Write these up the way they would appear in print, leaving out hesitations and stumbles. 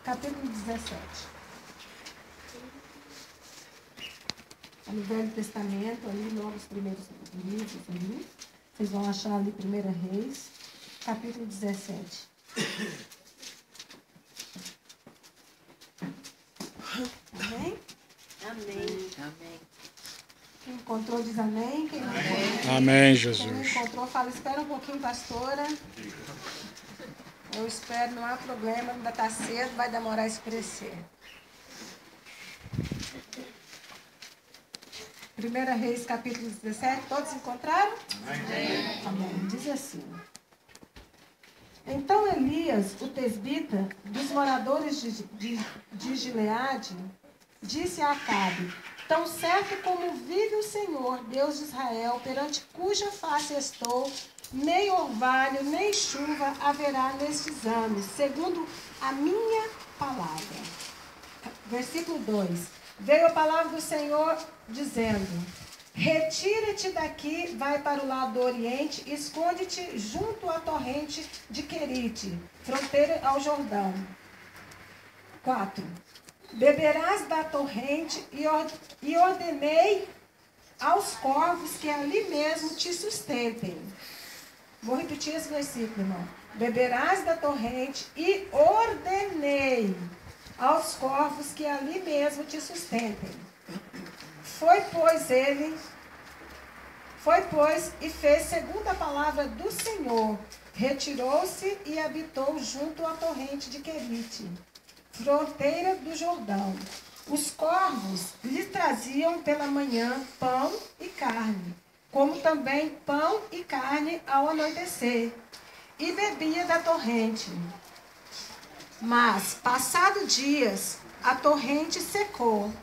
capítulo 17. No Velho Testamento, ali, logo os primeiros livros ali. Vocês vão achar ali 1 Reis, capítulo 17. Amém? Amém. Amém. Quem encontrou diz amém. Quem não encontrou, Amém, Jesus. Quem não encontrou, fala, espera um pouquinho, pastora. Eu espero, não há problema, ainda está cedo, vai demorar a escurecer. 1 Reis, capítulo 17, todos encontraram? Amém. Amém. Diz assim. Então Elias, o tesbita, dos moradores de Gileade, disse a Acabe: tão certo como vive o Senhor, Deus de Israel, perante cuja face estou, nem orvalho, nem chuva haverá nestes anos, segundo a minha palavra. Versículo 2. Veio a palavra do Senhor dizendo: retira-te daqui, vai para o lado do oriente, esconde-te junto à torrente de Querite, fronteira ao Jordão. 4. Beberás da torrente e ordenei aos corvos que ali mesmo te sustentem. Vou repetir esse versículo, irmão. Beberás da torrente e ordenei aos corvos que ali mesmo te sustentem. Foi, pois, e fez segundo a palavra do Senhor. Retirou-se e habitou junto à torrente de Querite, fronteira do Jordão. Os corvos lhe traziam pela manhã pão e carne, como também pão e carne ao anoitecer, e bebia da torrente. Mas, passado dias, a torrente secou,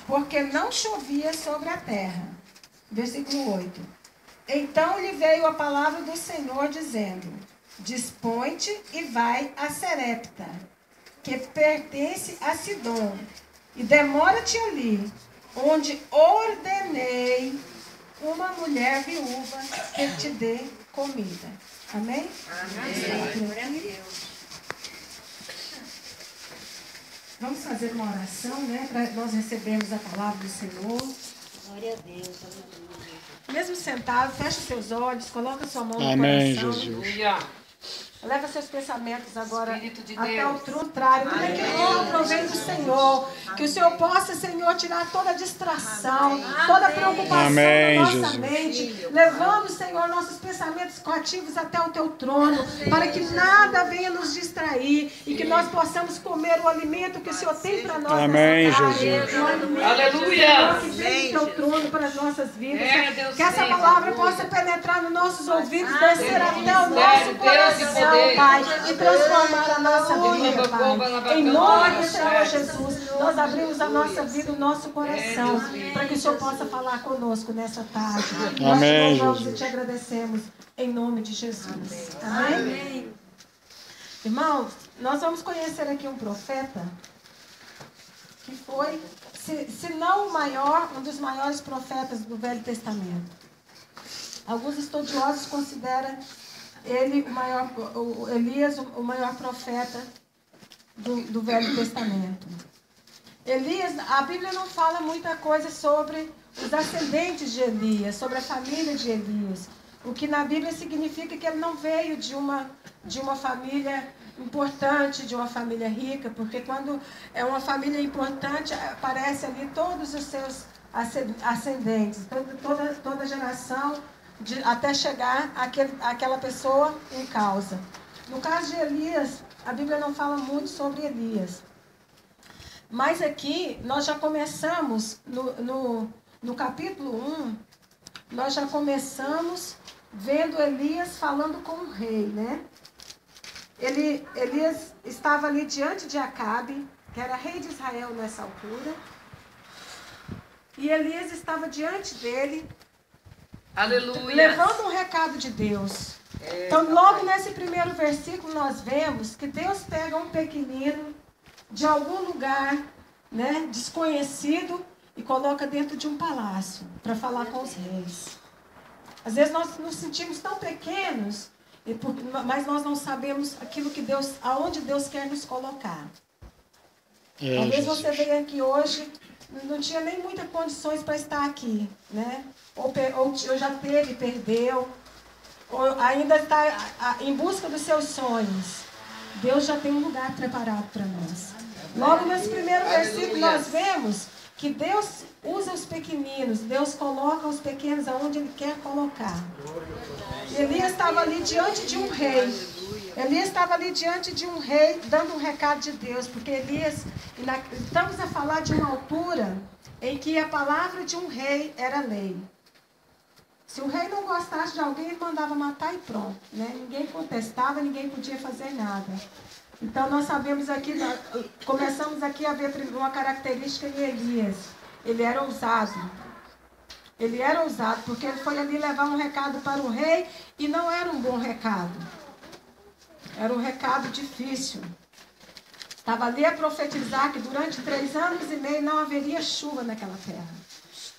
porque não chovia sobre a terra. Versículo 8. Então lhe veio a palavra do Senhor, dizendo: dispõe-te e vai a Serepta, que pertence a Sidom, e demora-te ali, onde ordenei uma mulher viúva que te dê comida. Amém? Amém. Glória a Deus. Vamos fazer uma oração, né? Para nós recebermos a palavra do Senhor. Glória a Deus. Aleluia. Mesmo sentado, feche seus olhos, coloca sua mão no Amém, coração. Jesus. Leva seus pensamentos agora De até Deus. o contrário. Tudo aquilo que provém do Senhor. Que o Senhor possa, Senhor, tirar toda a distração, toda a preocupação Amém, da nossa Jesus. mente. Levando, Senhor, nossos pensamentos cativos até o teu trono. Para que nada venha nos distrair. E que nós possamos comer o alimento que o Senhor tem para nós. Amém, nessa tarde. Jesus. O alimento, Aleluia. Senhor, que vem do teu trono para as nossas vidas. Que essa palavra possa penetrar nos nossos ouvidos, descer até o nosso coração, Pai, e transformar a nossa vida, Pai. Em nome do Senhor Jesus, nós abrimos a nossa vida, o nosso coração, para que o Senhor possa falar conosco nessa tarde. Nós Amém, te louvamos e Jesus. te agradecemos, em nome de Jesus. Amém? Irmãos, nós vamos conhecer aqui um profeta que foi, se não o maior, um dos maiores profetas do Velho Testamento. Alguns estudiosos consideram ele Elias o maior profeta do Velho Testamento. Elias, a Bíblia não fala muita coisa sobre os ascendentes de Elias, sobre a família de Elias. O que na Bíblia significa que ele não veio de uma família importante, de uma família rica, porque quando é uma família importante, aparece ali todos os seus ascendentes, toda geração, até chegar àquela pessoa em causa. No caso de Elias, a Bíblia não fala muito sobre Elias. Mas aqui, nós já começamos, no capítulo 1, nós já começamos vendo Elias falando com o rei, né? Elias estava ali diante de Acabe, que era rei de Israel nessa altura. E Elias estava diante dele, Aleluia. levando um recado de Deus. Então, logo nesse primeiro versículo, nós vemos que Deus pega um pequenino de algum lugar, né, desconhecido, e coloca dentro de um palácio para falar com os reis. Às vezes nós nos sentimos tão pequenos Mas nós não sabemos aquilo que Deus, aonde Deus quer nos colocar. Talvez você veio aqui hoje, não tinha nem muitas condições para estar aqui, né? Ou já teve, perdeu, ou ainda está em busca dos seus sonhos. Deus já tem um lugar preparado para nós. Logo nesse primeiro versículo nós vemos que Deus usa os pequeninos, Deus coloca os pequenos aonde Ele quer colocar. Elias estava ali diante de um rei. Elias estava ali diante de um rei, dando um recado de Deus, porque Elias, estamos a falar de uma altura em que a palavra de um rei era lei. Se o rei não gostasse de alguém, ele mandava matar e pronto, né? Ninguém contestava, ninguém podia fazer nada. Então nós sabemos aqui, começamos aqui a ver uma característica de Elias. Ele era ousado. Ele era ousado, porque ele foi ali levar um recado para o rei e não era um bom recado. Era um recado difícil. Estava ali a profetizar que durante 3 anos e meio não haveria chuva naquela terra.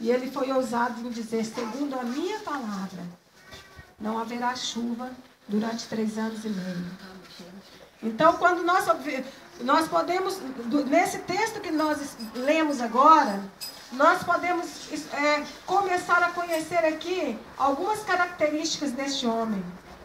E ele foi ousado em dizer, segundo a minha palavra, não haverá chuva durante 3 anos e meio. Então, quando nós podemos, nesse texto que nós lemos agora, nós podemos começar a conhecer aqui algumas características deste homem.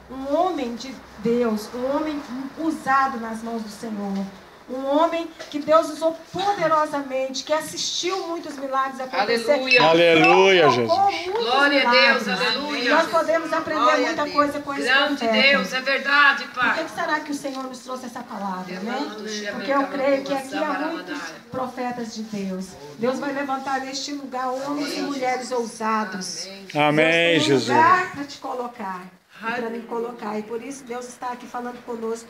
Um homem de Deus, um homem usado nas mãos do Senhor. Um homem que Deus usou poderosamente, que assistiu muitos milagres acontecer. Aleluia. Aleluia, Jesus. Glória a Deus, aleluia. Nós podemos aprender muita coisa com esse Grande profeta. Deus, é verdade, Por Pai. que será que o Senhor nos trouxe essa palavra, né? Porque eu creio que aqui há muitos profetas de Deus. Deus vai levantar neste lugar homens e mulheres ousados. Amém, Deus tem um Jesus. lugar para te colocar, para me colocar. E por isso Deus está aqui falando conosco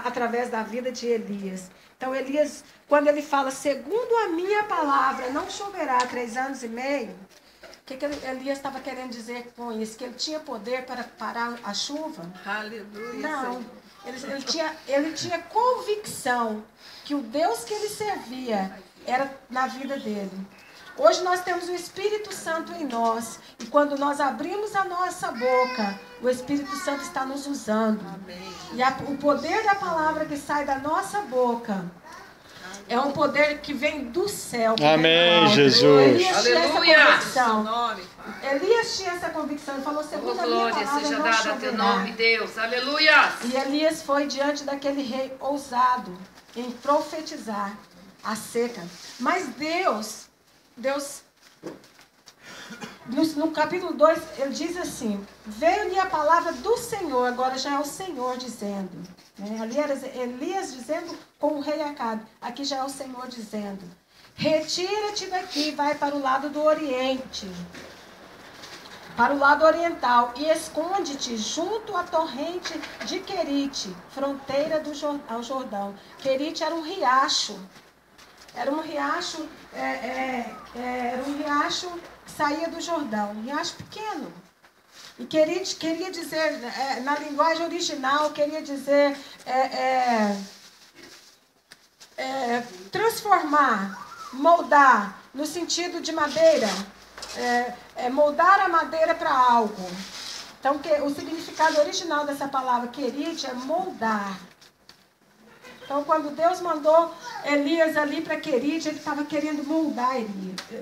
através da vida de Elias. Então Elias, quando ele fala, segundo a minha palavra, não choverá 3 anos e meio, o que Elias estava querendo dizer com isso? Que ele tinha poder para parar a chuva? Aleluia. Não. Ele tinha convicção que o Deus que ele servia era na vida dele. Hoje nós temos o Espírito Santo em nós. E quando nós abrimos a nossa boca, o Espírito Santo está nos usando. E o poder da palavra que sai da nossa boca é um poder que vem do céu. Amém, Jesus. Elias tinha essa Aleluia. convicção. Elias tinha essa convicção. Ele falou, segundo a minha Glória palavra, seja não dada a teu choverá. nome, Deus. Aleluia. E Elias foi diante daquele rei ousado em profetizar a seca. Mas Deus, no capítulo 2, ele diz assim, veio-lhe a palavra do Senhor, agora já é o Senhor dizendo. Né? Ali era Elias dizendo com o rei Acabe, aqui já é o Senhor dizendo, retira-te daqui, vai para o lado do Oriente, para o lado oriental, e esconde-te junto à torrente de Querite, fronteira ao Jordão. Querite era um riacho. Era um riacho, que saía do Jordão, um riacho pequeno. E queria dizer, na linguagem original, queria dizer transformar, moldar, no sentido de madeira, moldar a madeira para algo. Então, o significado original dessa palavra querite é moldar. Então, quando Deus mandou Elias ali para Querite, ele estava querendo moldar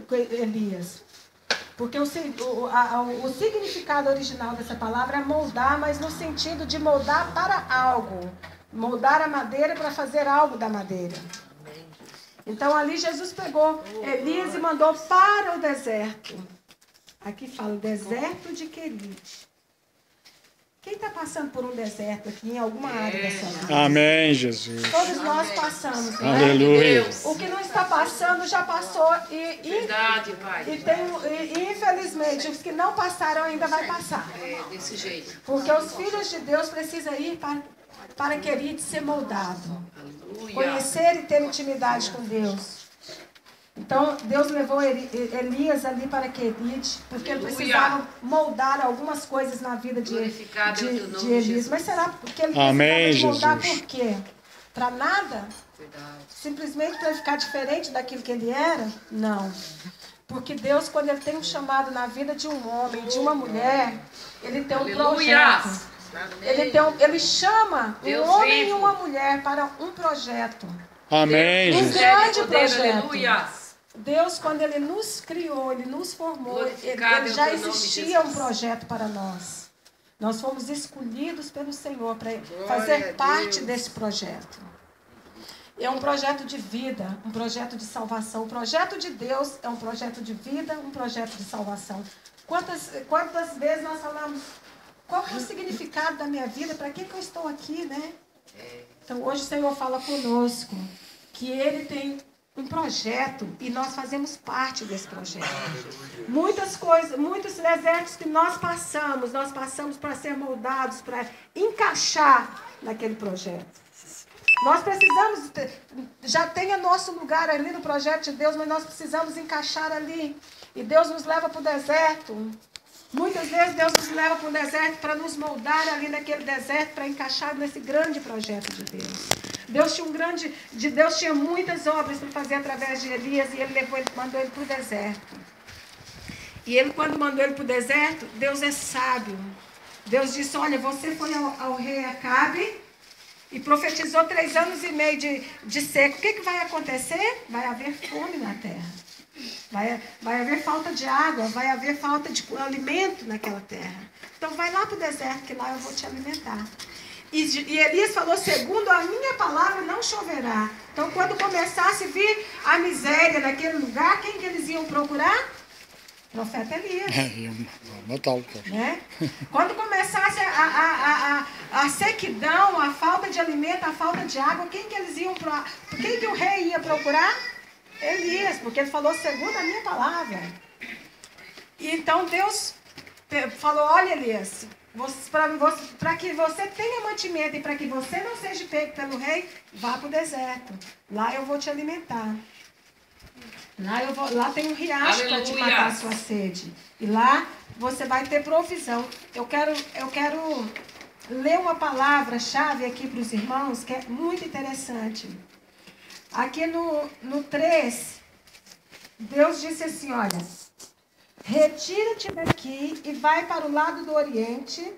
Elias. Porque o significado original dessa palavra é moldar, mas no sentido de moldar para algo. Moldar a madeira para fazer algo da madeira. Então, ali Jesus pegou Elias e mandou para o deserto. Aqui fala, o deserto de Querite. Quem está passando por um deserto aqui em alguma área dessa vida? Amém, Jesus. Todos nós passamos. Né? Aleluia. O que não está passando já passou Verdade, Pai. e infelizmente os que não passaram ainda vai passar. Desse jeito. Porque os filhos de Deus precisam ir para Querite ser moldado. Aleluia. Conhecer e ter intimidade com Deus. Então, Deus levou Elias ali para Querite, porque ele precisava moldar algumas coisas na vida de Elias. Mas será que ele precisava moldar por quê? Para nada? Verdade. Simplesmente para ficar diferente daquilo que ele era? Não. Porque Deus, quando Ele tem um chamado na vida de um homem, de uma mulher, Ele tem um projeto. Ele chama Deus um homem vivo. e uma mulher para um projeto. Amém, Um Jesus. grande Poder, projeto. aleluia. Deus, quando Ele nos criou, Ele nos formou, Glorificado ele é o já teu nome, existia um Jesus. projeto para nós. Nós fomos escolhidos pelo Senhor para fazer parte desse projeto. É um projeto de vida, um projeto de salvação. O projeto de Deus é um projeto de vida, um projeto de salvação. Quantas vezes nós falamos, qual é o significado da minha vida? Para que eu estou aqui, né? Então hoje o Senhor fala conosco que Ele tem um projeto e nós fazemos parte desse projeto. Muitas coisas, muitos desertos que nós passamos para ser moldados, para encaixar naquele projeto. Nós precisamos, já tenha nosso lugar ali no projeto de Deus, mas nós precisamos encaixar ali. E Deus nos leva para o deserto. Muitas vezes Deus nos leva para o deserto para nos moldar ali naquele deserto, para encaixar nesse grande projeto de Deus. Deus tinha muitas obras para fazer através de Elias e ele mandou ele para o deserto. E ele, quando mandou ele para o deserto, Deus é sábio. Deus disse, olha, você foi ao rei Acabe e profetizou 3 anos e meio de seca. O que vai acontecer? Vai haver fome na terra. Vai haver falta de água, vai haver falta de alimento naquela terra. Então vai lá para o deserto, que lá eu vou te alimentar. E Elias falou, segundo a minha palavra, não choverá. Então quando começasse a vir a miséria naquele lugar, quem que eles iam procurar? Profeta Elias. Né? Quando começasse a sequidão, a falta de alimento, a falta de água, quem que o rei ia procurar? Elias, porque ele falou segundo a minha palavra. E então Deus falou, olha Elias, para que você tenha mantimento e para que você não seja pego pelo rei, vá para o deserto. Lá eu vou te alimentar. Lá tem um riacho para te matar a sua sede. E lá você vai ter provisão. Eu quero ler uma palavra-chave aqui para os irmãos, que é muito interessante. Aqui no 3, Deus disse assim, olha, retira-te daqui e vai para o lado do Oriente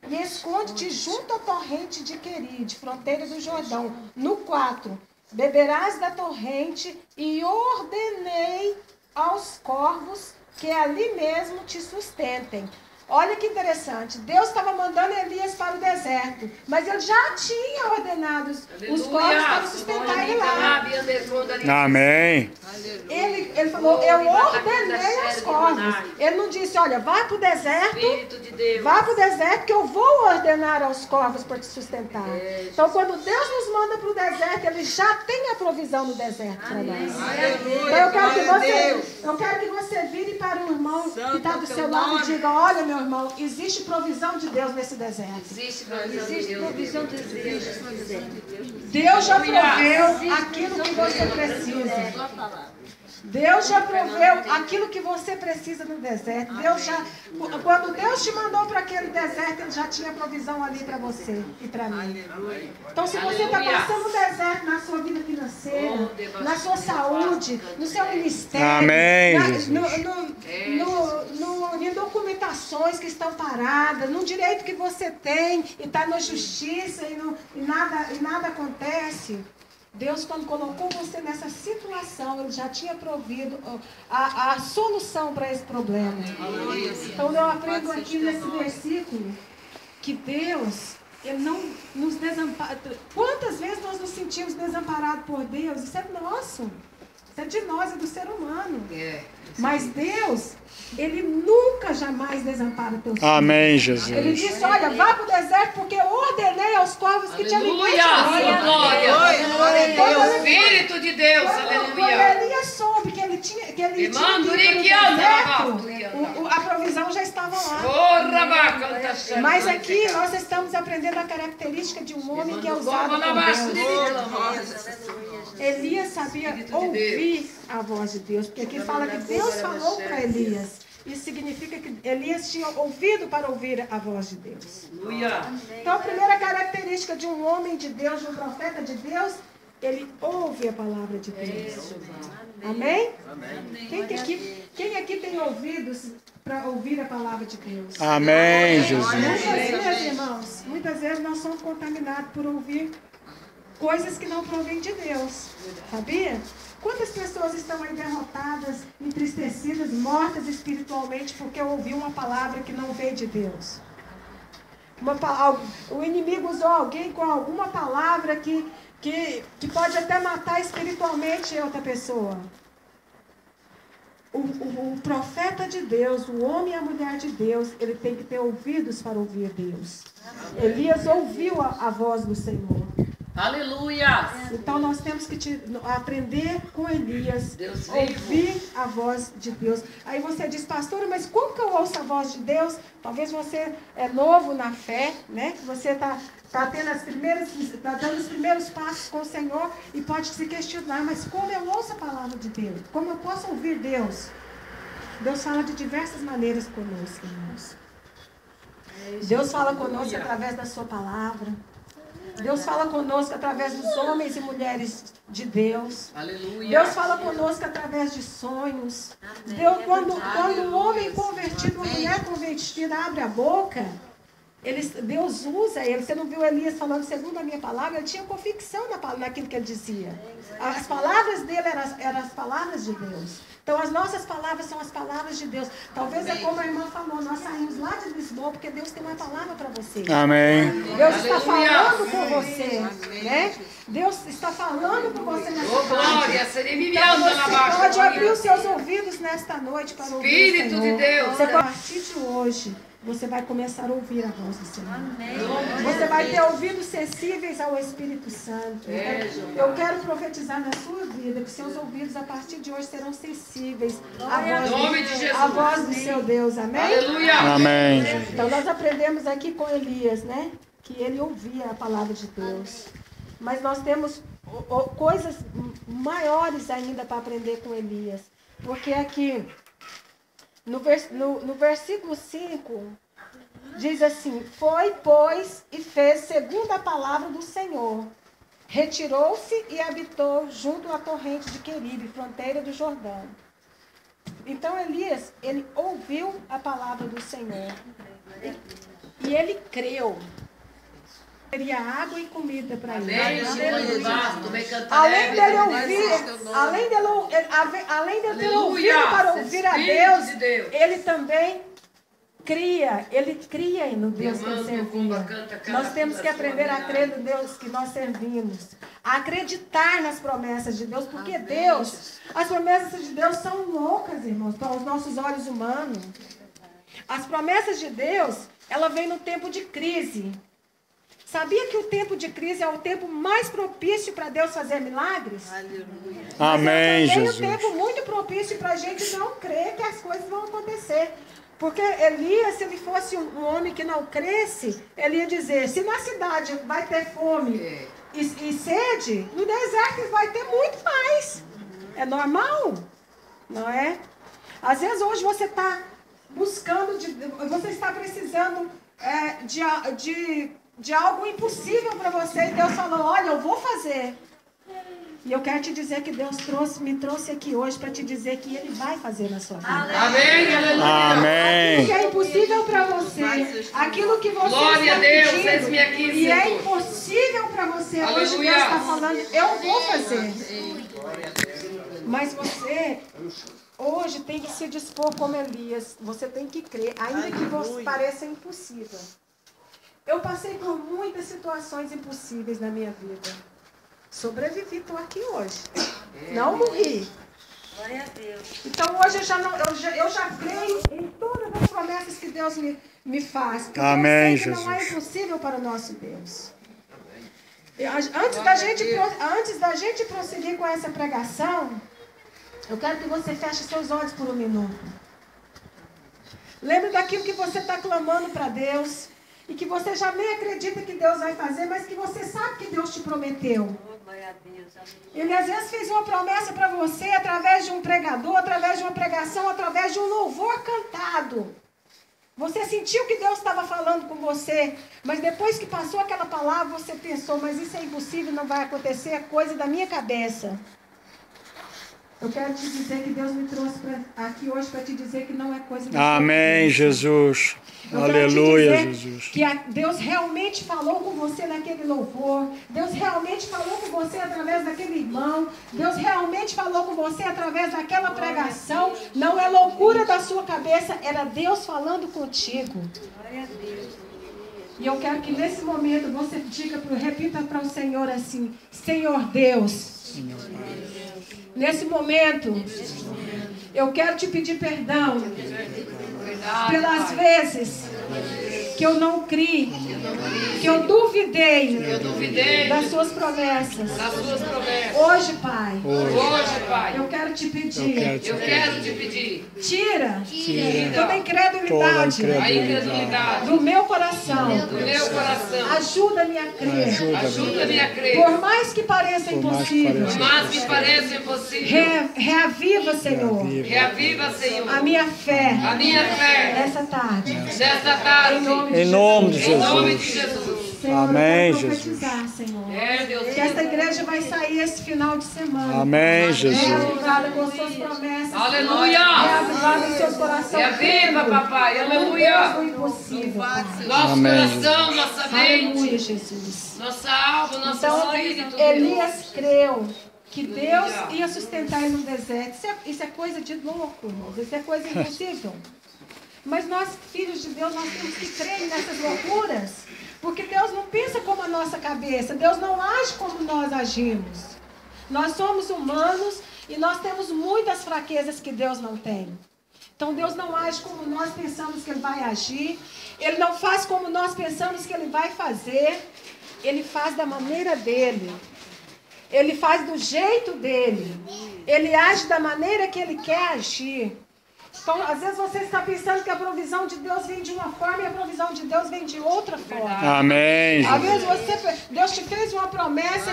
e esconde-te junto à torrente de Queride, fronteira do Jordão. No 4, beberás da torrente e ordenei aos corvos que ali mesmo te sustentem. Olha que interessante, Deus estava mandando Elias para o deserto, mas ele já tinha ordenado os corvos para sustentar ele lá. Amém. Ele falou, eu ordenei aos corvos. Ele não disse, olha, vai para o deserto, vá para o deserto que eu vou ordenar aos corvos para te sustentar. Então, quando Deus nos manda para o deserto, Ele já tem a provisão no deserto para nós. Então, eu quero que você vire para o irmão que está do seu lado e diga, olha, meu irmão, existe provisão de Deus nesse deserto. Existe provisão de Deus no deserto. Deus já proveu aquilo que você precisa. Deus já proveu aquilo que você precisa no deserto. Quando Deus te mandou para aquele deserto, Ele já tinha provisão ali para você e para mim. Então, se você está passando um deserto na sua vida financeira, na sua saúde, no seu ministério, Amém, em documentações que estão paradas, no direito que você tem e está na justiça e nada acontece. Deus, quando colocou você nessa situação, Ele já tinha provido a solução para esse problema. Então, eu aprendo aqui nesse versículo que Deus, Ele não nos desampara. Quantas vezes nós nos sentimos desamparados por Deus? Isso é nosso. Isso é de nós, é do ser humano. Mas Deus, Ele nunca, jamais desampara teus filhos. Amém, Jesus. Ele disse, olha, vá para o deserto, porque eu ordenei aos corvos que te alimentem. Glória! Espírito de Deus, Quando aleluia! Elias soube que ele tinha que ir para o deserto, a provisão já estava lá. Mas aqui nós estamos aprendendo a característica de um homem que é usado por Deus. Elias sabia ouvir a voz de Deus, porque aqui fala que Deus falou para Elias. Isso significa que Elias tinha ouvido para ouvir a voz de Deus. Então, a primeira característica de um homem de Deus, de um profeta de Deus, ele ouve a palavra de Deus. Amém? Quem aqui tem ouvidos para ouvir a palavra de Deus? Amém, Jesus. Muitas vezes, irmãos, muitas vezes nós somos contaminados por ouvir coisas que não provêm de Deus. Sabia? Quantas pessoas estão aí derrotadas, entristecidas, mortas espiritualmente porque ouviu uma palavra que não veio de Deus? O inimigo usou alguém com alguma palavra que pode até matar espiritualmente outra pessoa. O profeta de Deus, o homem e a mulher de Deus, ele tem que ter ouvidos para ouvir Deus. Elias ouviu a voz do Senhor. Aleluia! Então nós temos que aprender com Elias, ouvir a voz de Deus. Aí você diz, pastora, mas como que eu ouço a voz de Deus? Talvez você é novo na fé, né? Que você está dando os primeiros passos com o Senhor e pode se questionar, mas como eu ouço a palavra de Deus? Como eu posso ouvir Deus? Deus fala de diversas maneiras conosco, irmãos. Deus fala conosco através da sua palavra. Deus fala conosco através dos homens e mulheres de Deus. Aleluia. Deus fala conosco através de sonhos. Deus, quando um homem convertido, uma mulher convertida abre a boca, Deus usa ele. Você não viu Elias falando segundo a minha palavra? Ele tinha convicção naquilo que ele dizia. As palavras dele eram as palavras de Deus. Então as nossas palavras são as palavras de Deus. Talvez é como a irmã falou, nós saímos lá de Lisboa porque Deus tem uma palavra para você. Amém. Deus está falando com você, né? Deus está falando com você nessa noite. Glória, seria me Então você pode abrir Deus. os seus ouvidos nesta noite para ouvir Espírito o Senhor. de Deus. Você, a partir de hoje, você vai começar a ouvir a voz do Senhor. Você vai ter ouvidos sensíveis ao Espírito Santo. Eu quero profetizar na sua vida que seus ouvidos a partir de hoje serão sensíveis à voz do seu Deus. Amém? Aleluia. Amém. Então nós aprendemos aqui com Elias, né? Que ele ouvia a palavra de Deus. Mas nós temos coisas maiores ainda para aprender com Elias. Porque aqui, no versículo 5, diz assim: foi, pois, e fez segundo a palavra do Senhor. Retirou-se e habitou junto à torrente de Queribe, fronteira do Jordão. Então Elias, ele ouviu a palavra do Senhor. E ele creu. Teria água e comida para ele. Além dele ouvir, além de ter ouvido para ouvir a Deus, ele também cria. Ele cria no Deus que ele servia. Nós temos que aprender a crer no Deus que nós servimos. A acreditar nas promessas de Deus, porque Deus, as promessas de Deus são loucas, irmãos, para os nossos olhos humanos. As promessas de Deus, ela vem no tempo de crise. Sabia que o tempo de crise é o tempo mais propício para Deus fazer milagres? Aleluia. Amém, Jesus. É um tempo muito propício para a gente não crer que as coisas vão acontecer. Porque Elias, se ele fosse um homem que não cresce, ele ia dizer, se na cidade vai ter fome e sede, no deserto vai ter muito mais. É normal, não é? Às vezes hoje você está buscando, você está precisando de algo impossível para você, e Deus falou, olha, eu vou fazer. E eu quero te dizer que Deus me trouxe aqui hoje para te dizer que Ele vai fazer na sua vida. Amém, amém. Aquilo que é impossível para você, aquilo que você Glória está a Deus, pedindo, eis-me aqui, e é Senhor. impossível para você, hoje Aleluia. Deus está falando, eu vou fazer. Mas você, hoje, tem que se dispor como Elias. Você tem que crer, ainda que você pareça impossível. Eu passei por muitas situações impossíveis na minha vida. Sobrevivi, estou aqui hoje. Não morri. Glória a Deus. Então hoje eu já creio em todas as promessas que Deus me faz. Porque Amém, eu sei que não é impossível para o nosso Deus. Antes da gente prosseguir com essa pregação, eu quero que você feche seus olhos por um minuto. Lembre daquilo que você está clamando para Deus. E que você já nem acredita que Deus vai fazer, mas que você sabe que Deus te prometeu. Ele às vezes fez uma promessa para você através de um pregador, através de uma pregação, através de um louvor cantado. Você sentiu que Deus estava falando com você, mas depois que passou aquela palavra, você pensou, mas isso é impossível, não vai acontecer, é coisa da minha cabeça. Eu quero te dizer que Deus me trouxe aqui hoje para te dizer que não é coisa da sua cabeça. Amém, Jesus. Eu Aleluia, quero te dizer Jesus. que Deus realmente falou com você naquele louvor. Deus realmente falou com você através daquele irmão. Deus realmente falou com você através daquela pregação. Não é loucura da sua cabeça, era Deus falando contigo. E eu quero que nesse momento você repita para o Senhor assim: Senhor Deus, nesse momento eu quero te pedir perdão pelas vezes que eu não criei, que eu duvidei das suas promessas. Hoje, Pai, eu quero te pedir, tira toda a incredulidade do meu coração. Ajuda-me a crer. Por mais que pareça impossível, reaviva, Senhor, a minha fé nessa tarde. Em nome de Jesus. Senhor, Amém, eu quero profetizar, Senhor, que esta igreja vai sair esse final de semana. Amém, Jesus. Reavivada com suas promessas. Aleluia. Reavivada em seus corações. Reaviva, papai. Aleluia. Deus do impossível, Pai. Nosso coração, nossa Aleluia, mente, Jesus. nossa alma, nosso Então, espírito. Elias creu que Deus ia sustentar ele no deserto. Isso é coisa de louco, irmãos. Isso é coisa impossível. Mas nós, filhos de Deus, nós temos que crer nessas loucuras. Porque Deus não pensa como a nossa cabeça. Deus não age como nós agimos. Nós somos humanos e nós temos muitas fraquezas que Deus não tem. Então Deus não age como nós pensamos que Ele vai agir. Ele não faz como nós pensamos que Ele vai fazer. Ele faz da maneira dEle. Ele faz do jeito dEle. Ele age da maneira que Ele quer agir. Então, às vezes você está pensando que a provisão de Deus vem de uma forma e a provisão de Deus vem de outra forma. Amém. Às vezes Deus te fez uma promessa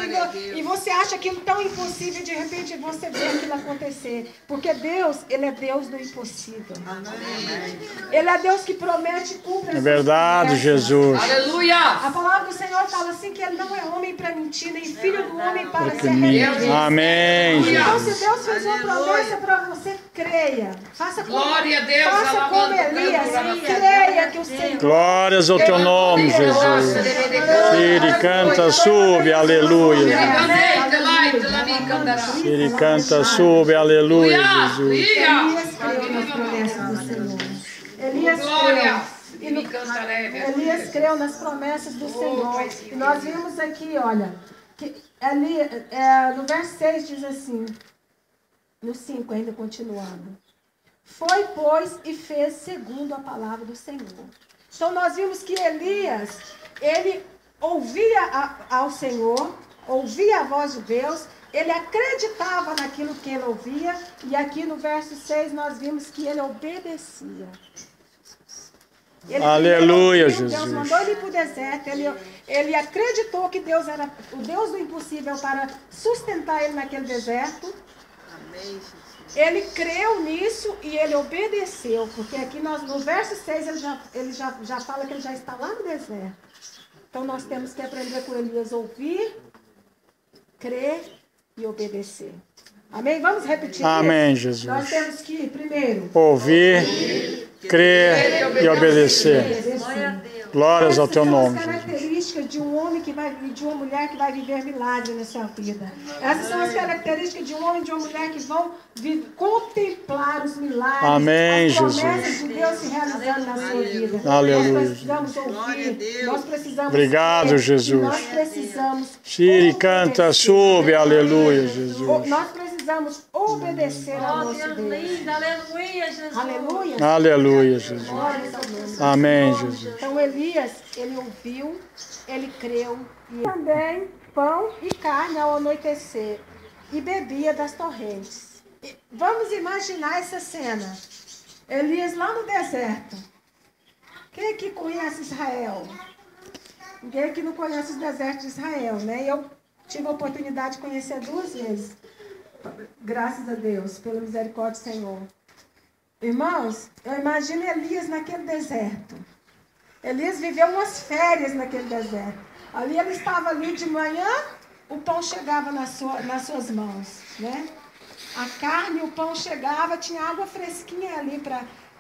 e você acha aquilo tão impossível e de repente você vê aquilo acontecer. Porque Deus, Ele é Deus do impossível. Ele é Deus que promete e cumpre. É verdade, Jesus. Aleluia. A palavra do Senhor fala assim que Ele não é homem para mentir, nem filho do homem para ser arrependido. Amém, Então, Jesus. se Deus fez uma promessa para você, creia. Faça como, Glória a Deus, faça como Elias. Creia que o Senhor... Glórias ao teu nome, Jesus. Ele canta, sube, aleluia. Ele canta, sube, aleluia, Jesus. Elias creu nas promessas do Senhor. Elias creu nas promessas do Senhor. E nós vimos aqui, olha, que no verso 6 diz assim, no 5 ainda continuando. Foi, pois, e fez segundo a palavra do Senhor. Então nós vimos que Elias, ele ouvia ao Senhor, ouvia a voz de Deus, ele acreditava naquilo que ele ouvia, e aqui no verso 6 nós vimos que ele obedecia. Aleluia, Jesus. Deus Jesus. mandou ele para o deserto, ele acreditou que Deus era o Deus do impossível para sustentar ele naquele deserto. Amém. Ele creu nisso e ele obedeceu, porque aqui no verso 6 ele já fala que ele já está lá no deserto. Então nós temos que aprender com Elias, ouvir, crer e obedecer. Amém? Vamos repetir Amém, isso? Jesus. Nós temos que, primeiro, ouvir, crer e obedecer. Glórias ao teu nome. Essas são as características de um homem de uma mulher que vai viver milagre na sua vida. Essas são as características de um homem e de uma mulher que vão contemplar os milagres, Amém, as promessas Jesus. de Deus se realizando na sua vida. Aleluia. Nós precisamos ouvir, nós precisamos Obrigado, crer, Jesus. nós precisamos Ele canta, obedecer. sube, aleluia, Jesus. Nós precisamos obedecer ao nosso Deus. Aleluia, Jesus. Aleluia. Aleluia, Jesus. Glórias ao nome. Amém, Jesus. Então Elias, ele ouviu, ele creu, e também pão e carne ao anoitecer, e bebia das torrentes. Vamos imaginar essa cena. Elias lá no deserto. Quem aqui conhece Israel? Ninguém aqui não conhece os desertos de Israel, né? Eu tive a oportunidade de conhecer 2 vezes. Graças a Deus, pela misericórdia do Senhor. Irmãos, eu imagino Elias naquele deserto. Elias viveu umas férias naquele deserto. Ali ele estava ali de manhã, o pão chegava nas suas mãos, né? A carne, o pão chegava, tinha água fresquinha ali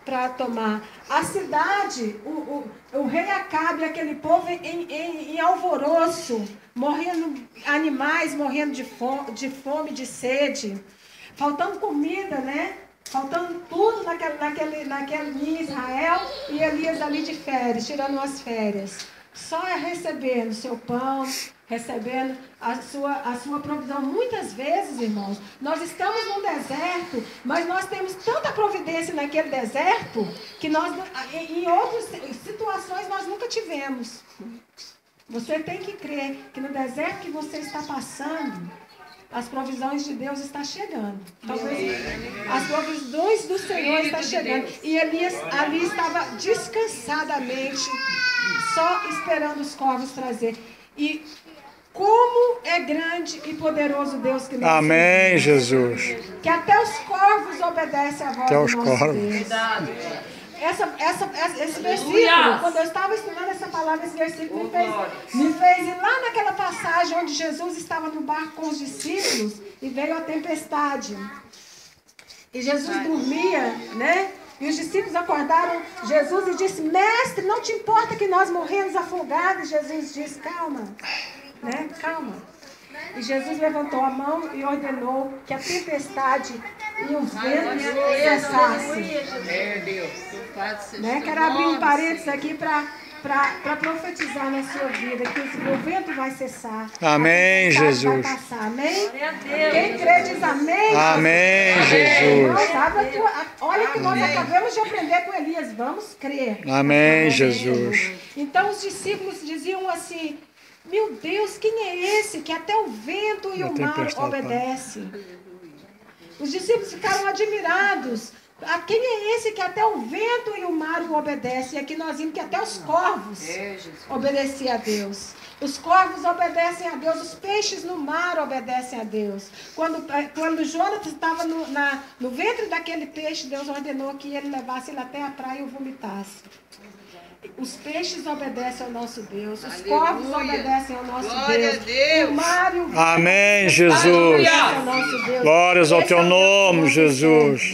para tomar. A cidade, o rei Acabe e aquele povo em alvoroço, morrendo, animais morrendo de fome, de sede, faltando comida, né? Faltando tudo naquele Israel, e Elias ali de férias, tirando umas férias. Só recebendo seu pão, recebendo a sua provisão. Muitas vezes, irmãos, nós estamos num deserto, mas nós temos tanta providência naquele deserto, que nós, em outras situações, nós nunca tivemos. Você tem que crer que no deserto que você está passando, as provisões de Deus estão chegando. Talvez as provisões do Senhor estão chegando. E Elias ali estava descansadamente, só esperando os corvos trazer. E como é grande e poderoso Deus que nós Amém, Jesus. Que até os corvos obedecem à voz do nosso Deus. Esse versículo, quando eu estava estudando essa palavra, esse versículo me fez ir lá naquela passagem onde Jesus estava no barco com os discípulos e veio a tempestade. E Jesus dormia, né? E os discípulos acordaram Jesus e disse: Mestre, não te importa que nós morremos afogados? E Jesus disse: calma, né? Calma. E Jesus levantou a mão e ordenou que a tempestade e os ventos cessassem. Né? Quero abrir um parênteses aqui para profetizar na sua vida, que o vento vai cessar. Amém, Jesus. Vai passar. Amém? Quem crê diz amém. Amém, Jesus. Olha que nós acabamos de aprender com Elias. Vamos crer. Amém, Jesus. Então os discípulos diziam assim: meu Deus, quem é esse que até o vento e o mar obedecem? Os discípulos ficaram admirados. Quem é esse que até o vento e o mar o obedecem? E aqui nós vimos que até os corvos obedeciam a Deus. Os corvos obedecem a Deus, os peixes no mar obedecem a Deus. Quando Jonas estava no ventre daquele peixe, Deus ordenou que ele levasse ele até a praia e o vomitasse. Os peixes obedecem ao nosso Deus. Os corvos obedecem ao nosso Deus. O mar e o vento Amém, Jesus. ao nosso Deus. Glórias ao teu nome, Jesus.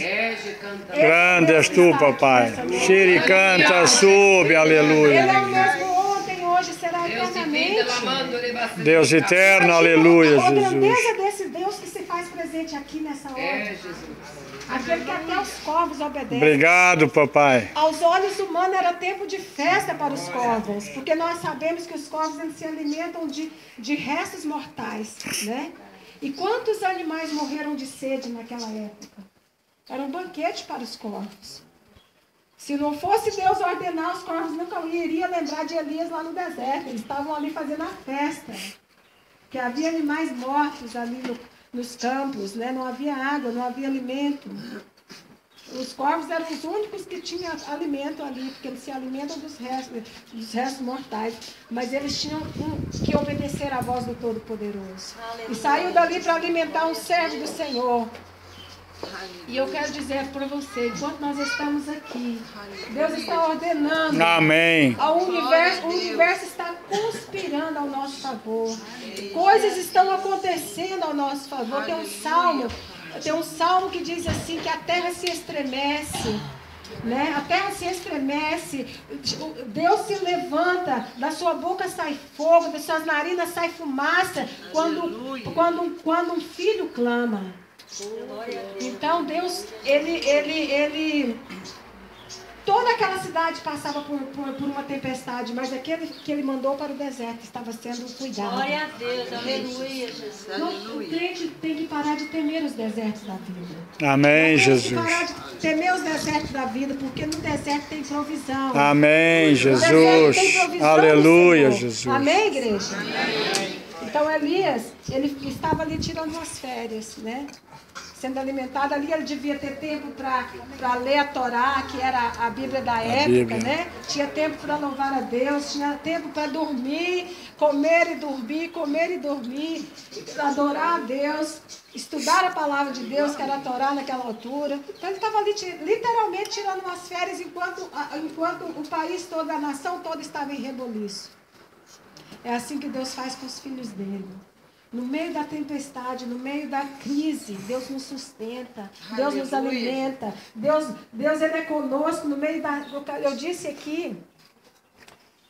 Grande és tu, papai. Xiricanta, sube, aleluia. Ele é o mesmo ontem, hoje, será eternamente. Deus eterno, aleluia, A grandeza Jesus. desse Deus que se faz presente aqui nessa hora. Aquele que até os corvos obedecem. Obrigado, papai. Aos olhos humanos era tempo de festa para os corvos, porque nós sabemos que os corvos eles se alimentam de restos mortais, né? E quantos animais morreram de sede naquela época? Era um banquete para os corvos. Se não fosse Deus ordenar, os corvos nunca iriam lembrar de Elias lá no deserto. Eles estavam ali fazendo a festa. Porque havia animais mortos ali nos campos, né? Não havia água, não havia alimento. Os corvos eram os únicos que tinham alimento ali, porque eles se alimentam dos restos mortais. Mas eles tinham que obedecer à voz do Todo-Poderoso. E saiu dali para alimentar um servo do Senhor. E eu quero dizer para você, enquanto nós estamos aqui, Deus está ordenando. Amém. O universo está conspirando ao nosso favor. Coisas estão acontecendo ao nosso favor. Tem um salmo que diz assim, que a terra se estremece. Né? A terra se estremece, Deus se levanta, da sua boca sai fogo, das suas narinas sai fumaça, quando um filho clama. Então Deus, toda aquela cidade passava por uma tempestade, mas aquele que ele mandou para o deserto estava sendo cuidado. Glória a Deus, aleluia, Jesus. O crente tem que parar de temer os desertos da vida. Amém, Tem que Jesus. parar de temer os desertos da vida, porque no deserto tem provisão. Amém, No deserto Jesus. tem provisão Aleluia, do Senhor. Jesus. Amém, igreja? Então Elias, ele estava ali tirando umas férias, né? Sendo alimentado ali, ele devia ter tempo para ler a Torá, que era a Bíblia da época, Bíblia. né? Tinha tempo para louvar a Deus, tinha tempo para dormir, comer e dormir, adorar a Deus. estudar a palavra de Deus, que era a Torá naquela altura. Então ele estava ali literalmente tirando umas férias enquanto o país todo, a nação toda estava em reboliço. É assim que Deus faz com os filhos dele. No meio da tempestade, no meio da crise, Deus nos sustenta, Deus nos alimenta, Deus ele é conosco no meio da... Eu disse aqui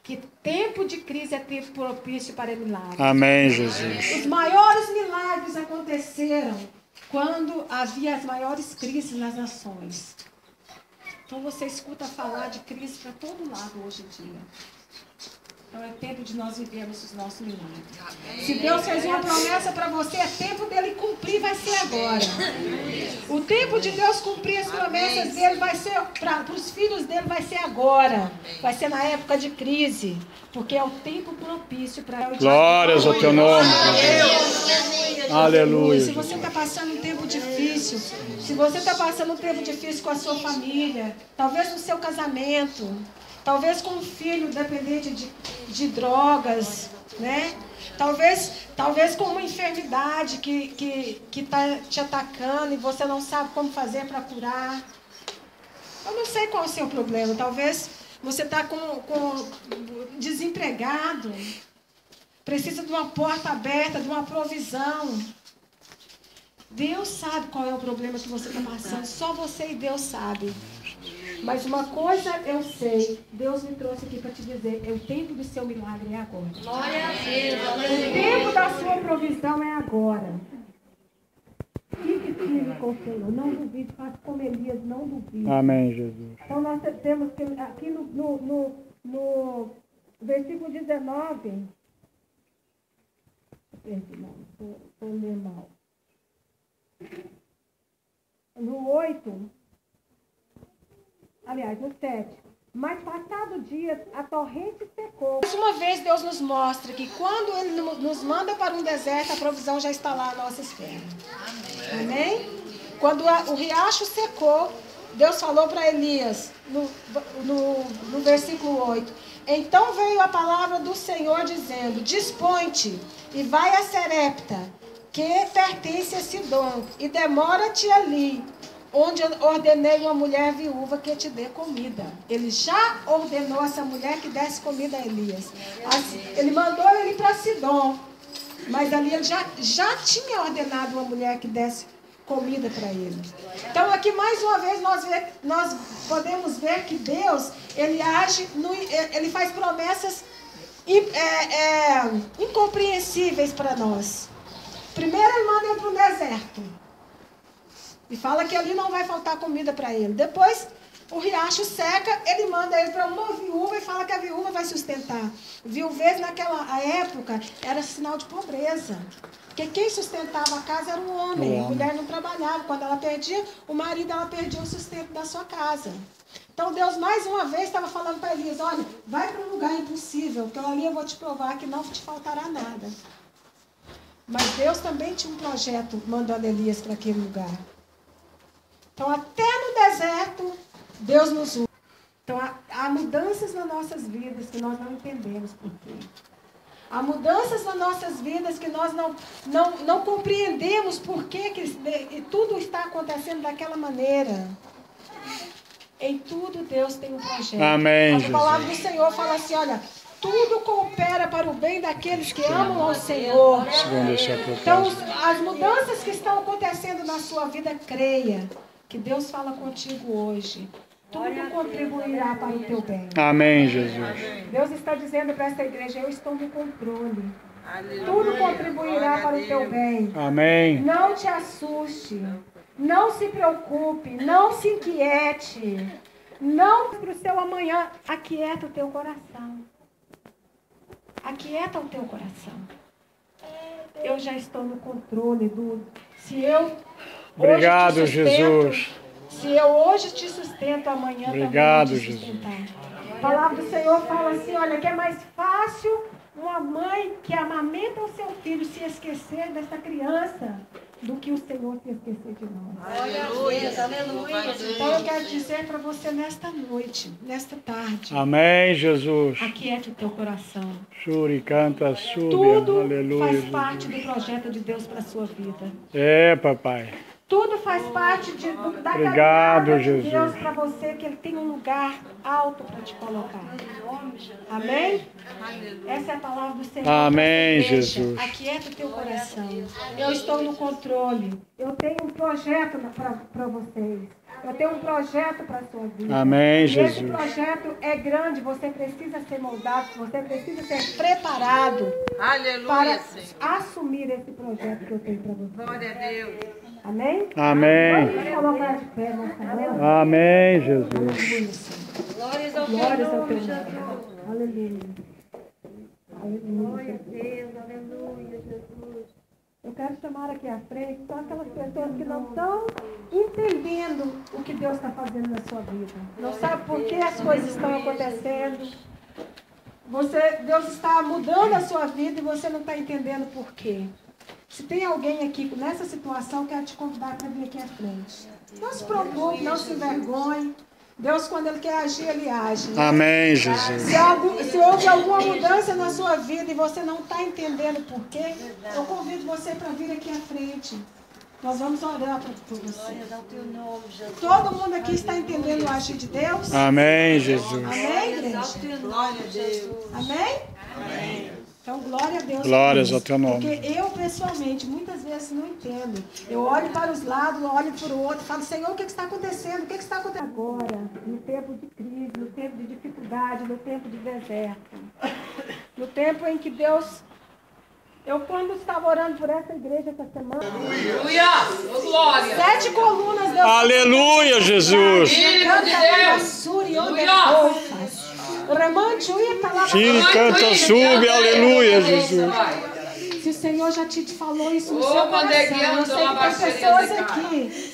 que tempo de crise é tempo propício para milagres. Amém, Jesus. Os maiores milagres aconteceram quando havia as maiores crises nas nações. Então você escuta falar de crise para todo lado hoje em dia. Então é tempo de nós vivermos os nossos milagres. Se Deus fez uma promessa para você, é tempo dele cumprir, vai ser agora. O tempo de Deus cumprir as promessas dele vai ser, para os filhos dele, vai ser agora. Vai ser na época de crise. Porque é o tempo propício para... Glórias ao teu nome, Jesus. Aleluia. Se você está passando um tempo difícil, se você está passando um tempo difícil com a sua família, talvez no seu casamento, talvez com um filho dependente de drogas, né? Talvez com uma enfermidade que está te atacando e você não sabe como fazer para curar. Eu não sei qual é o seu problema. Talvez você está com desempregado, precisa de uma porta aberta, de uma provisão. Deus sabe qual é o problema que você está passando. Só você e Deus sabe. Mas uma coisa eu sei, Deus me trouxe aqui para te dizer, o tempo do seu milagre é agora. Glória a Deus. O tempo da sua provisão é agora. Fique firme com o Senhor, não duvide, faça como Elias, não duvide. Amém, Jesus. Então nós temos aqui no versículo 19, estou lendo mal. No 8, aliás, no 7. Mas passado dias, a torrente secou. Mais uma vez Deus nos mostra que quando Ele nos manda para um deserto, a provisão já está lá à nossa espera. Amém? Quando o riacho secou, Deus falou para Elias, no versículo 8. Então veio a palavra do Senhor dizendo, dispõe-te e vai a Serepta, que pertence a Sidom, e demora-te ali, onde ordenei uma mulher viúva que te dê comida. Ele já ordenou essa mulher que desse comida a Elias. Ele mandou ele para Sidom, mas ali ele já tinha ordenado uma mulher que desse comida para ele. Então aqui mais uma vez nós podemos ver que Deus, ele age, ele faz promessas incompreensíveis para nós. Primeiro ele manda ele para o deserto. E fala que ali não vai faltar comida para ele. Depois o riacho seca, ele manda ele para uma viúva e fala que a viúva vai sustentar. Viuvez naquela época era sinal de pobreza. Porque quem sustentava a casa era um homem. A mulher não trabalhava. Quando ela perdia, o marido ela perdia o sustento da sua casa. Então Deus mais uma vez estava falando para Elias, olha, vai para um lugar impossível, porque ali eu vou te provar que não te faltará nada. Mas Deus também tinha um projeto mandando Elias para aquele lugar. Então até no deserto, Deus nos usa. Então há mudanças nas nossas vidas que nós não entendemos por quê. Há mudanças nas nossas vidas que nós não compreendemos por que tudo está acontecendo daquela maneira. Em tudo Deus tem um projeto. Amém, A palavra do Senhor fala assim, olha, tudo coopera para o bem daqueles que amam ao Senhor. Então as mudanças que estão acontecendo na sua vida, creia que Deus fala contigo hoje. Tudo contribuirá para o teu bem. Amém, Jesus. Deus está dizendo para esta igreja, eu estou no controle. Tudo contribuirá para o teu bem. Amém. Não te assuste. Não se preocupe. Não se inquiete. Não para o seu amanhã. Aquieta o teu coração. Aquieta o teu coração. Eu já estou no controle do... Se eu Obrigado, hoje te sustento, Jesus. Se eu hoje te sustento, amanhã Obrigado, também vou te sustentar. A palavra do Senhor fala assim, olha, que é mais fácil uma mãe que amamenta o seu filho se esquecer dessa criança do que o Senhor se esquecer de nós. Aleluia, aleluia. Então eu quero dizer para você nesta noite, nesta tarde, Amém, Jesus. aquiete o teu coração. Shuri canta, súbia. Tudo Aleluia. faz parte do projeto de Deus para a sua vida. É, papai. Tudo faz parte da Obrigado, caminhada de Jesus. Deus para você, que Ele tem um lugar alto para te colocar. Amém? Essa é a palavra do Senhor. Amém, Deixa, Jesus. aquieta o teu coração. Eu estou no controle. Eu tenho um projeto para vocês. Eu tenho um projeto para a sua vida. Amém, E Jesus. esse projeto é grande. Você precisa ser moldado. Você precisa ser preparado para assumir esse projeto que eu tenho para você. Glória a Deus. Amém? Amém. Vamos colocar de pé nessa hora. Amém, Jesus. Glórias ao Glórias teu ao teu nome, nome. Jesus. Aleluia. Glória Aleluia. a Deus, aleluia, Jesus. Eu quero chamar aqui à frente só aquelas pessoas que não estão entendendo o que Deus está fazendo na sua vida. Não sabe por que as coisas estão acontecendo. Deus está mudando a sua vida e você não está entendendo por quê. Se tem alguém aqui nessa situação, eu quero te convidar para vir aqui à frente. Não se preocupe, não se envergonhe. Deus, quando Ele quer agir, Ele age. Amém, Jesus. Se houve alguma mudança na sua vida e você não está entendendo por quê, eu convido você para vir aqui à frente. Nós vamos orar por você. Glórias ao teu nome, Jesus. Todo mundo aqui está entendendo o agir de Deus? Amém, Jesus. Amém, igreja? Ao teu nome, Jesus. Amém? Amém. Então, glória a Deus. Glórias por ao isso. teu nome. Porque eu, pessoalmente, muitas vezes não entendo. Eu olho para os lados, olho para o outro, falo, Senhor, o que está acontecendo? O que está acontecendo agora? No tempo de crise, no tempo de dificuldade, no tempo de deserto. No tempo em que Deus... Eu, quando estava orando por essa igreja essa semana... Aleluia! Ô, glória! 7 colunas... Deus Aleluia, Jesus. Filho de Deus! Tire, canta, sube, aleluia, Jesus. Se o Senhor já te falou isso no Ô, seu coração, eu sei que tem pessoas aqui...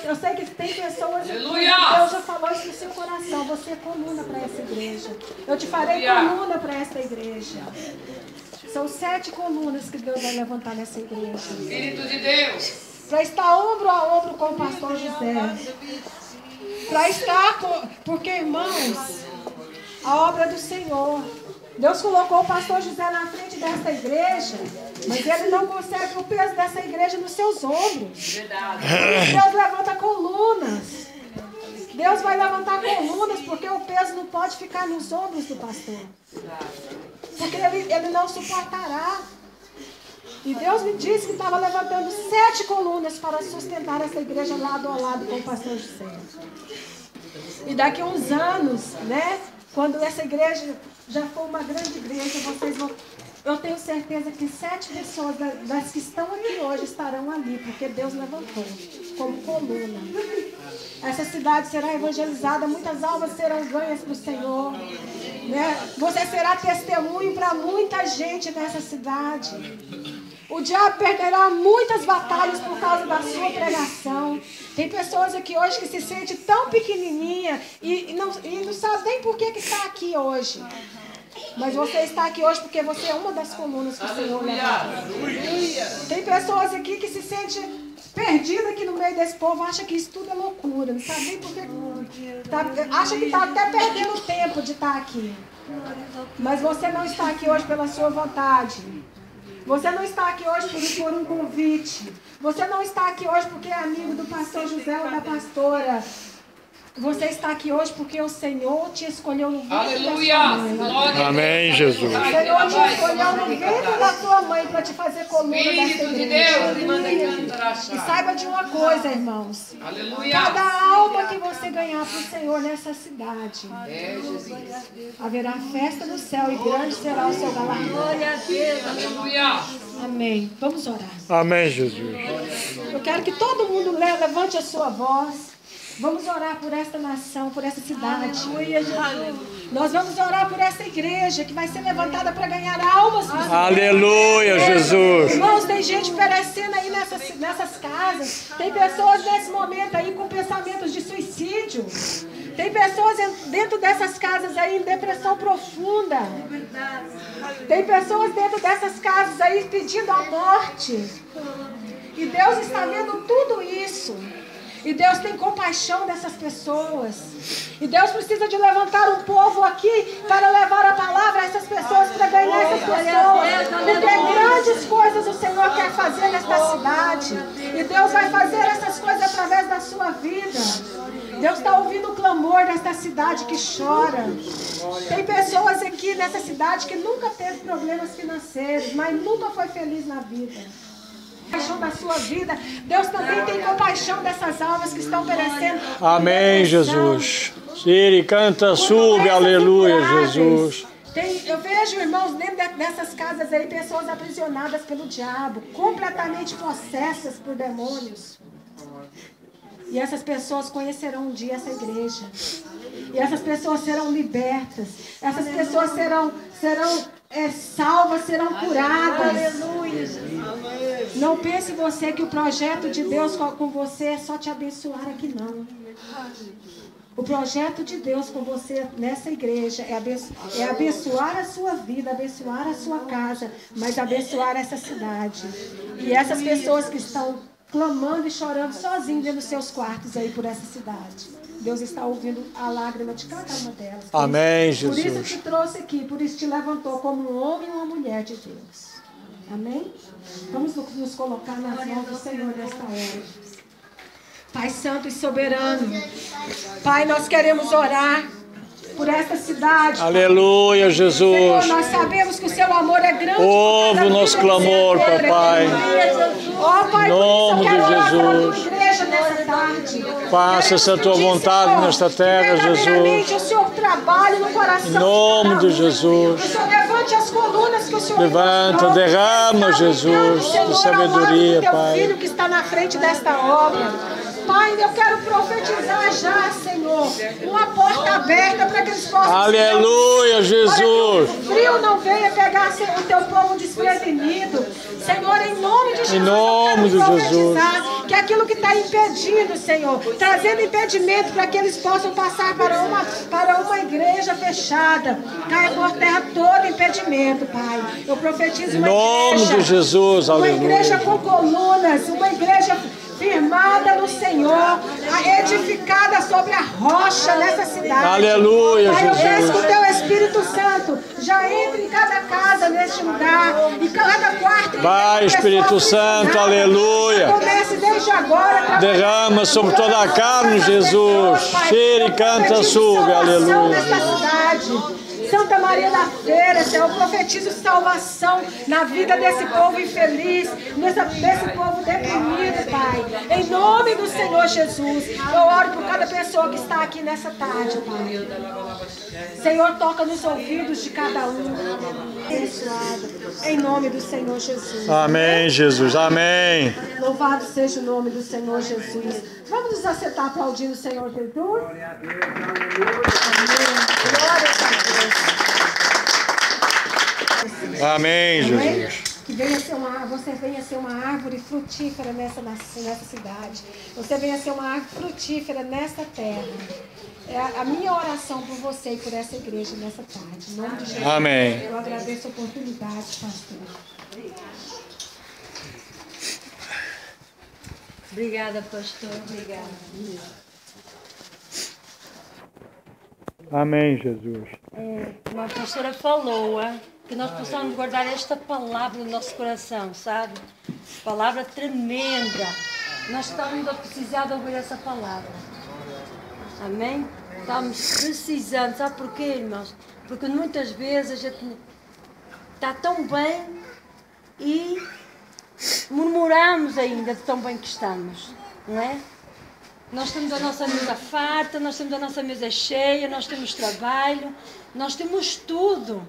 Eu sei que tem pessoas aqui que Deus já falou isso no seu coração. Você é coluna para essa igreja. Eu te farei coluna para essa igreja. São 7 colunas que Deus vai levantar nessa igreja. Espírito de Deus! Para estar ombro a ombro com o pastor José. Para estar com... Porque, irmãos, a obra é do Senhor. Deus colocou o pastor José na frente dessa igreja, mas ele não consegue o peso dessa igreja nos seus ombros. Verdade. Deus levanta colunas. Deus vai levantar colunas porque o peso não pode ficar nos ombros do pastor. Porque ele não suportará. E Deus me disse que estava levantando 7 colunas para sustentar essa igreja lado a lado com o pastor José. E daqui a uns anos, né? Quando essa igreja já for uma grande igreja, vocês vão... Eu tenho certeza que 7 pessoas das que estão aqui hoje estarão ali, porque Deus levantou como coluna. Essa cidade será evangelizada, muitas almas serão ganhas para o Senhor. Né? Você será testemunho para muita gente nessa cidade. O diabo perderá muitas batalhas por causa da sua pregação. Tem pessoas aqui hoje que se sentem tão pequenininha e não sabe nem por que está aqui hoje. Mas você está aqui hoje porque você é uma das colunas que o Senhor levantou. Tem pessoas aqui que se sentem perdidas aqui no meio desse povo, acha que isso tudo é loucura, não sabe nem por que... acha que está até perdendo tempo de estar aqui. Mas você não está aqui hoje pela sua vontade. Você não está aqui hoje por um convite. Você não está aqui hoje porque é amigo do pastor José ou da pastora. Você está aqui hoje porque o Senhor te escolheu no ventre da sua mãe. Amém, Jesus. O Senhor te escolheu no ventre da sua mãe para te fazer coluna dessa Espírito de igreja. Deus! E saiba de uma coisa, irmãos. Aleluia! Cada alma que você ganhar para o Senhor nessa cidade, É, Jesus. haverá festa no céu e grande será o seu galardão. Glória a Deus. Aleluia! Amém. Vamos orar. Amém, Jesus. Eu quero que todo mundo levante a sua voz. Vamos orar por esta nação, por essa cidade. Aleluia, Jesus. Nós vamos orar por essa igreja que vai ser levantada para ganhar almas. Aleluia, Jesus. Irmãos, tem gente perecendo aí nessas casas. Tem pessoas nesse momento aí com pensamentos de suicídio. Tem pessoas dentro dessas casas aí em depressão profunda. Tem pessoas dentro dessas casas aí pedindo a morte. E E Deus está vendo tudo isso. E Deus tem compaixão dessas pessoas. E Deus precisa de levantar um povo aqui para levar a palavra a essas pessoas, para ganhar essas pessoas. Porque grandes coisas o Senhor quer fazer nesta cidade. E Deus vai fazer essas coisas através da sua vida. Deus está ouvindo o clamor desta cidade que chora. Tem pessoas aqui nessa cidade que nunca teve problemas financeiros, mas nunca foi feliz na vida. Compaixão da sua vida. Deus também tem compaixão dessas almas que estão perecendo. Amém, Jesus. Siri, canta, sube, aleluia, Jesus. Eu vejo, irmãos, dentro dessas casas aí, pessoas aprisionadas pelo diabo, completamente possessas por demônios. E essas pessoas conhecerão um dia essa igreja. E essas pessoas serão libertas. Essas pessoas serão salvas, serão curadas. Não pense você que o projeto de Deus com você é só te abençoar aqui, não. O projeto de Deus com você nessa igreja é abençoar a sua vida, abençoar a sua casa, mas abençoar essa cidade. E essas pessoas que estão clamando e chorando sozinhos dentro dos seus quartos aí por essa cidade. Deus está ouvindo a lágrima de cada uma delas. Amém, Jesus. Por isso te trouxe aqui, por isso te levantou como um homem e uma mulher de Deus. Amém? Vamos nos colocar nas mãos do Senhor nesta hora. Pai Santo e Soberano, Pai, nós queremos orar por esta cidade. Aleluia, Jesus. Senhor, nós sabemos que o seu amor é grande. Ouve o nosso clamor, papai. Ó, Pai, em nome de Jesus. Nessa tarde. Faça essa tua vontade nesta terra, Jesus. O Senhor trabalhe no coração. Em nome de Jesus. O Senhor levante as colunas que o Senhor levanta, derrama, Jesus, de sabedoria, Pai. Filho que está na frente desta obra. Pai, eu quero profetizar já, Senhor, uma porta aberta para que eles possam... Aleluia, Jesus. Para que o frio não venha pegar o teu povo desprevenido. Senhor, em nome de Jesus, em nome de Jesus. Que aquilo que está impedindo, Senhor, trazendo impedimento para que eles possam passar para uma igreja fechada, caia por terra todo impedimento, Pai. Eu profetizo uma igreja, em nome de Jesus, aleluia. Uma igreja com colunas, uma igreja firmada no Senhor, edificada sobre a rocha dessa cidade. Aleluia, Pai, Jesus. eu peço que o teu Espírito Santo já entre em cada casa neste lugar, em cada quarto. Vai, Espírito Santo, aleluia. Comece desde agora. Derrama sobre toda a carne, Jesus. Cheira e canta, sube, aleluia. Santa Maria da Feira, Senhor, eu profetizo salvação na vida desse povo infeliz, desse povo deprimido, Pai. Em nome do Senhor Jesus, eu oro por cada pessoa que está aqui nessa tarde, Pai. Senhor, toca nos ouvidos de cada um. Abençoado. Em nome do Senhor Jesus. Amém, Jesus. Amém. Louvado seja o nome do Senhor Jesus. Vamos nos assentar aplaudindo o Senhor Jesus. Glória a Deus. Glória a Deus. Amém, Jesus. Que você venha ser uma árvore frutífera nessa cidade. Você venha ser uma árvore frutífera nessa terra. É a minha oração por você e por essa igreja nessa tarde. Em nome de Jesus. Amém. Eu agradeço a oportunidade, pastor. Obrigada, pastor. Obrigada. Amém, Jesus. Como a pastora falou, que nós possamos guardar esta palavra no nosso coração, sabe? Palavra tremenda. Nós estamos a precisar de ouvir essa palavra. Amém? Estamos precisando. Sabe porquê, irmãos? Porque muitas vezes a gente está tão bem e murmuramos ainda de tão bem que estamos, não é? Nós temos a nossa mesa farta, nós temos a nossa mesa cheia, nós temos trabalho, nós temos tudo.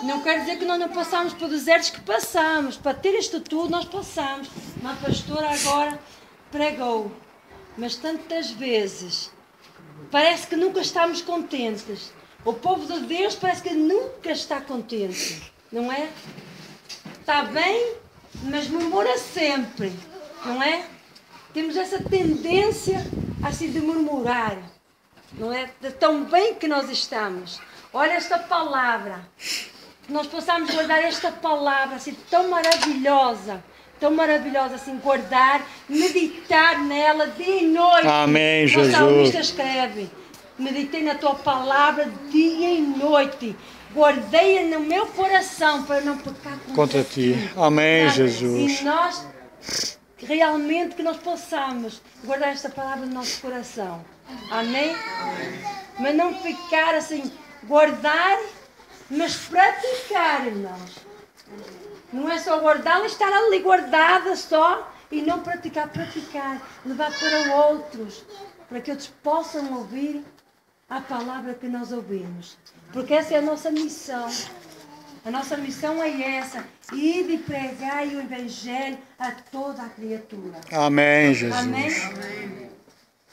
Não quer dizer que nós não passamos por desertos que passamos. Para ter isto tudo, nós passamos. Uma pastora agora pregou. Mas tantas vezes, parece que nunca estamos contentes. O povo de Deus parece que nunca está contente. Não é? Está bem, mas murmura sempre. Não é? Temos essa tendência assim de murmurar. Não é? De tão bem que nós estamos. Olha esta palavra. Que nós possamos guardar esta palavra assim tão maravilhosa, tão maravilhosa assim, guardar, meditar nela dia e noite. Amém, O salmista Jesus. escreve: meditei na tua palavra dia e noite. Guardei-a no meu coração para não pecar Contra ti. Amém, Sabe? Jesus. E nós, realmente, que nós possamos guardar esta palavra no nosso coração. Amém? Mas não ficar assim, guardar, mas praticar, irmãos. Não é só guardá-la, estar ali guardada só e não praticar, levar para outros, para que outros possam ouvir a palavra que nós ouvimos. Porque essa é a nossa missão. A nossa missão é essa: ir e pregar o Evangelho a toda a criatura. Amém, Jesus. Amém?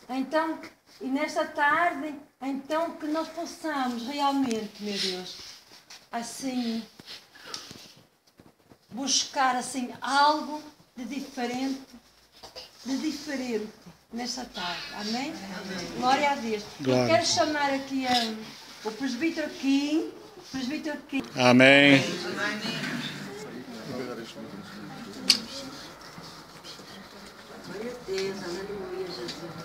Então, e nesta tarde, então que nós possamos realmente, meu Deus, assim, buscar assim algo de diferente nesta tarde. Amém? Glória a Deus. Glória. Eu quero chamar aqui o presbítero Kim. Amém. Glória a Deus, aleluia, Jesus.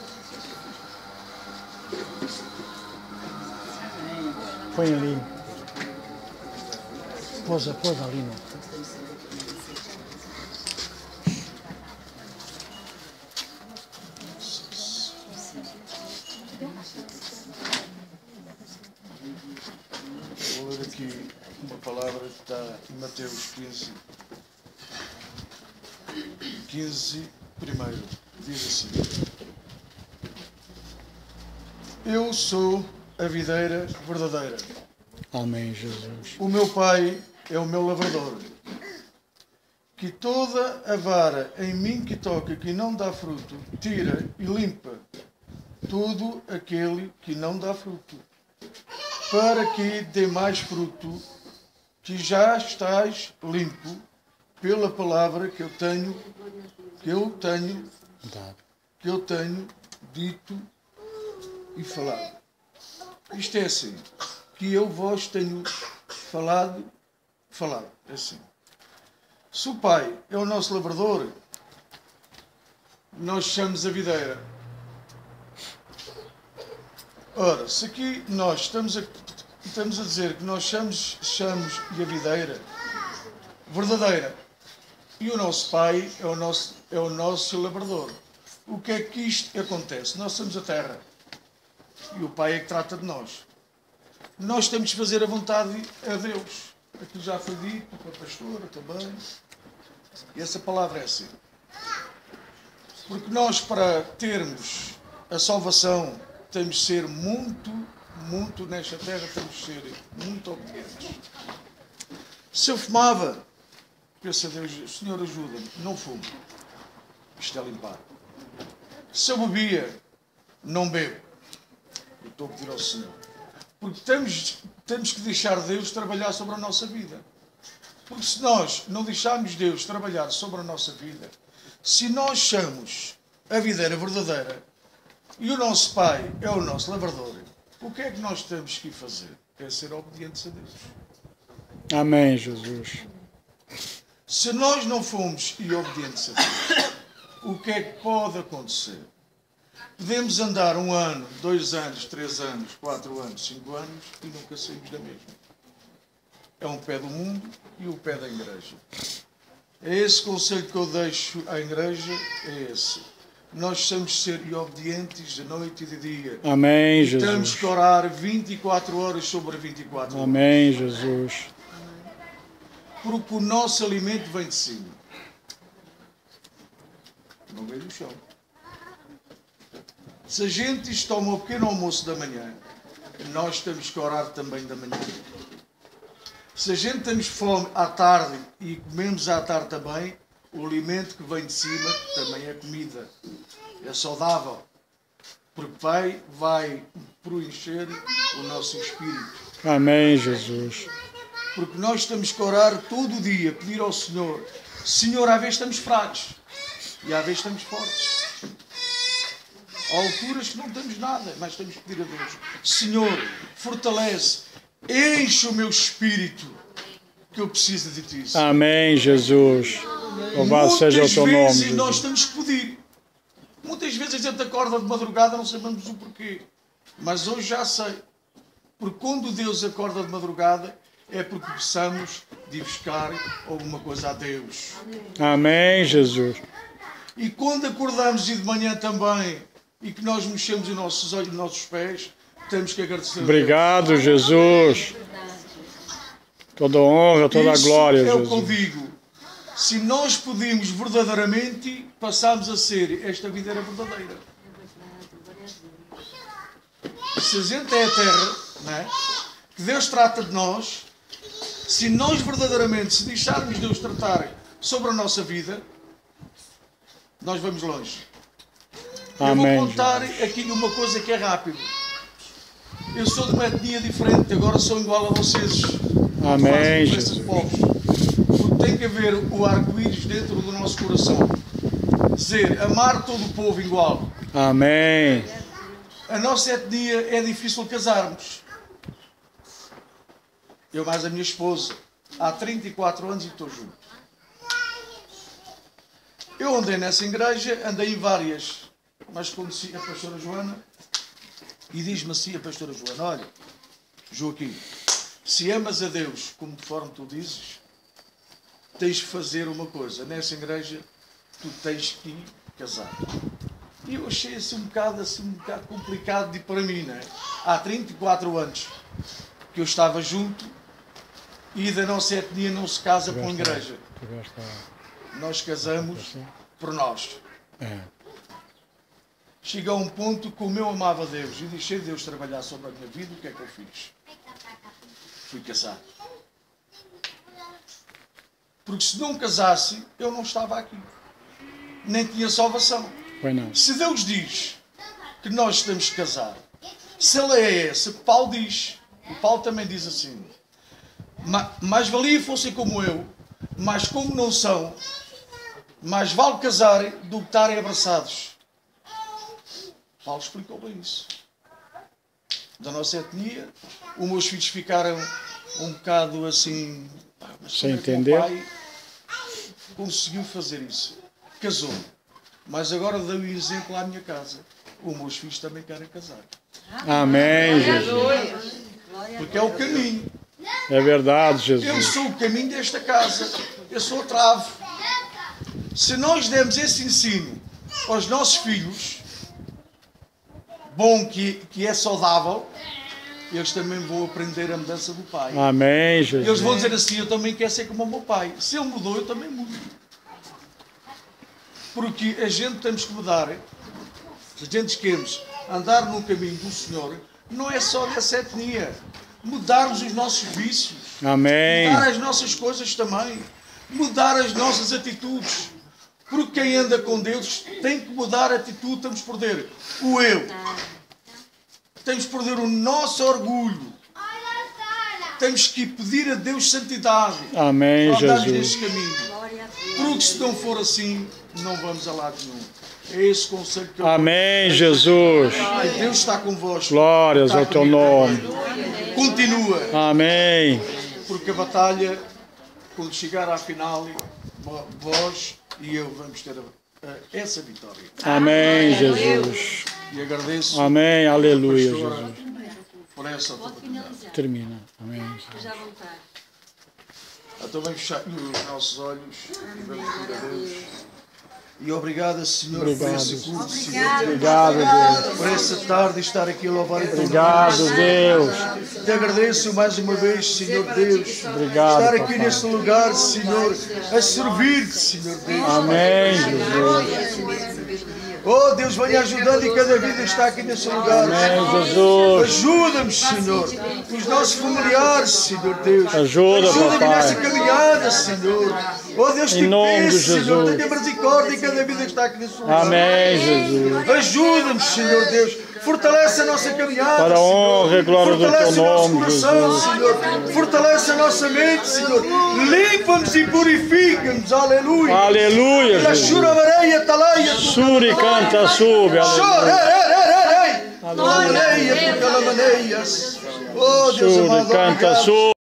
Põe ali. Pôs ali, não. Vou ler aqui uma palavra que está em Mateus 15, primeiro. Diz assim: eu sou a videira verdadeira. Amém, Jesus. O meu Pai é o meu lavrador. Que toda a vara em mim que toca que não dá fruto, tira e limpa tudo aquele que não dá fruto, para que dê mais fruto, que já estás limpo pela palavra que eu tenho dito e falado. Isto é assim, que eu vos tenho falado, é assim. Se o Pai é o nosso lavrador, nós chamamos a videira. Ora, se aqui nós estamos a dizer que nós chamamos a videira verdadeira e o nosso Pai é o nosso lavrador, o que é que isto acontece? Nós somos a terra e o Pai é que trata de nós. Nós temos de fazer a vontade a Deus. Aquilo já foi dito pela pastora também. E essa palavra é assim. Porque nós, para termos a salvação, temos de ser muito nesta terra, temos de ser muito obedientes. Se eu fumava, peço a Deus, Senhor, ajuda-me, não fumo. Isto é limpar. Se eu bebia, não bebo. Eu estou a pedir ao Senhor. Porque temos que deixar Deus trabalhar sobre a nossa vida. Porque se nós não deixarmos Deus trabalhar sobre a nossa vida, se nós somos a videira verdadeira e o nosso Pai é o nosso lavrador, o que é que nós temos que fazer? É ser obedientes a Deus. Amém, Jesus. Se nós não formos obedientes a Deus, o que é que pode acontecer? Podemos andar 1 ano, 2 anos, 3 anos, 4 anos, 5 anos e nunca saímos da mesma. É um pé do mundo e o pé da igreja. É esse conselho que eu deixo à igreja, é esse. Nós temos de ser obedientes de noite e de dia. Amém, Jesus. Temos que orar 24 horas sobre 24 horas. Amém, Jesus. Porque o nosso alimento vem de cima. Não vem do chão. Se a gente toma o pequeno almoço da manhã, nós temos que orar também da manhã. Se a gente temos fome à tarde e comemos à tarde também, o alimento que vem de cima também é comida. É saudável. Porque vai preencher o nosso espírito. Amém, Jesus. Porque nós temos que orar todo o dia, pedir ao Senhor. Senhor, às vezes estamos fracos e às vezes estamos fortes. Há alturas que não temos nada, mas temos que pedir a Deus. Senhor, fortalece, enche o meu espírito, que eu preciso de Ti. Senhor. Amém, Jesus. Louvado seja o teu nome, Muitas vezes Jesus. nós temos que pedir. Muitas vezes a gente acorda de madrugada, não sabemos o porquê. Mas hoje já sei. Porque quando Deus acorda de madrugada, é porque precisamos de buscar alguma coisa a Deus. Amém, Jesus. E quando acordamos e de manhã também, e que nós mexemos os nossos olhos e os nossos pés, temos que agradecer a Obrigado, Jesus. Toda honra, toda Isso glória, é o que eu Jesus. digo. Se nós pedimos verdadeiramente, passamos a ser esta vida era verdadeira. Se a gente é a terra, não é? Que Deus trata de nós, se nós verdadeiramente, se deixarmos Deus tratar sobre a nossa vida, nós vamos longe. Amém, Eu vou contar aqui uma coisa que é rápido. Eu sou de uma etnia diferente, agora sou igual a vocês. Amém, Faz diferença de Jesus. povos. Porque tem que haver o arco-íris dentro do nosso coração. Dizer, amar todo o povo igual. Amém. A nossa etnia é difícil casarmos. Eu mais a minha esposa. Há 34 anos e estou junto. Eu andei nessa igreja, andei em várias. Mas conheci a pastora Joana e diz-me assim a pastora Joana, olha, Joaquim, se amas a Deus conforme tu dizes, tens que fazer uma coisa. Nessa igreja, tu tens que casar. E eu achei assim um bocado complicado para mim, não é? Há 34 anos que eu estava junto e da nossa etnia não se casa com a igreja. Nós casamos por nós. Cheguei a um ponto que eu amava Deus e deixei Deus trabalhar sobre a minha vida. O que é que eu fiz? Fui casar. Porque se não casasse, eu não estava aqui. Nem tinha salvação. Foi não. Se Deus diz que nós temos que casar, se a lei é essa, Paulo diz, e Paulo também diz assim, mais valia fossem como eu, mas como não são, mais vale casarem do que estarem abraçados. Paulo explicou bem isso. Da nossa etnia, os meus filhos ficaram um bocado assim, mas sem como é que entender. o pai conseguiu fazer isso? Casou. Mas agora dou um exemplo à minha casa. Os meus filhos também querem casar. Amém, Jesus. Porque é o caminho. É verdade, Eu Jesus. sou o caminho desta casa. Eu sou a trave. Se nós dermos esse ensino aos nossos filhos, bom que é saudável, eles também vão aprender a mudança do pai. Amém, Eles Jesus. vão dizer assim, eu também quero ser como o meu pai. Se ele mudou, eu também mudo. Porque a gente temos que mudar. Se a gente queremos andar no caminho do Senhor, não é só dessa etnia. Mudarmos os nossos vícios. Amém. Mudar as nossas coisas também. Mudar as nossas atitudes. Porque quem anda com Deus tem que mudar a atitude. Temos que perder o eu. Temos que perder o nosso orgulho. Temos que pedir a Deus santidade. Amém, Para andarmos Jesus. neste caminho. Porque se não for assim, não vamos a lado nenhum. É esse conselho que eu Amém, Jesus. Ai, Deus está convosco. Glórias Está ao teu comigo. nome. Continua. Amém. Porque a batalha, quando chegar à final, vós e eu vamos ter essa vitória. Amém, Jesus. E agradeço Amém, aleluia, pastora, Jesus. por essa oportunidade. Termina. Amém, Jesus. Já vontade. Então vamos fechar os nossos olhos e vamos pedir a Deus. E obrigado, Senhor, Obrigado. por esse culto, Senhor. Obrigado, Deus. Por essa tarde estar aqui a louvar e Obrigado, Deus. Te agradeço mais uma vez, Senhor Deus. Obrigado, Estar aqui papai. neste lugar, Senhor, a servir-te, Senhor Deus. Amém, Jesus. Oh, Deus, venha ajudando e cada vida está aqui neste lugar. Amém, Jesus. Ajuda-nos, Senhor. Os nossos familiares, Senhor Deus. Ajuda, Ajuda-me papai. nessa caminhada, Senhor. Oh, Deus, te Em nome de peço, Senhor, Jesus. tenha misericórdia em cada vida que está aqui neste lugar. Amém, Jesus. Ajuda-nos, Senhor Deus. Fortalece a nossa caminhada, Para a honra Senhor. e glória do Fortalece teu o nosso nome, coração, Jesus. Senhor. Fortalece a nossa mente, Senhor. Limpa-nos e purifica-nos. Aleluia. Aleluia, La Jesus. churavareia, talaia, Suri canta, sube. chora, Aleluia. Aleluia, porque ela maneias. Oh, Deus Suri amado, canta, obrigado. sube.